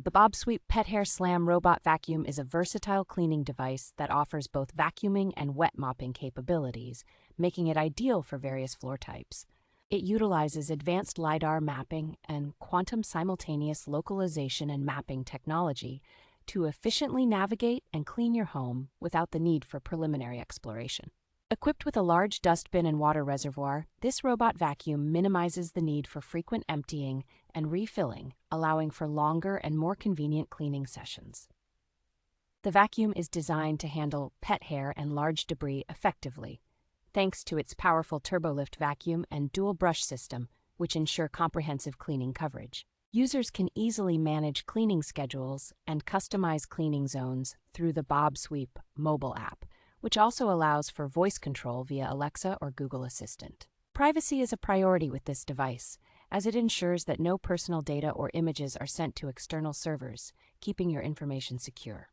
The bObsweep PetHair SLAM Robot Vacuum is a versatile cleaning device that offers both vacuuming and wet mopping capabilities, making it ideal for various floor types. It utilizes advanced LiDAR mapping and quantum simultaneous localization and mapping technology to efficiently navigate and clean your home without the need for preliminary exploration. Equipped with a large dustbin and water reservoir, this robot vacuum minimizes the need for frequent emptying and refilling, allowing for longer and more convenient cleaning sessions. The vacuum is designed to handle pet hair and large debris effectively, thanks to its powerful TurboLift vacuum and dual brush system, which ensure comprehensive cleaning coverage. Users can easily manage cleaning schedules and customize cleaning zones through the bObsweep mobile app, which also allows for voice control via Alexa or Google Assistant. Privacy is a priority with this device, as it ensures that no personal data or images are sent to external servers, keeping your information secure.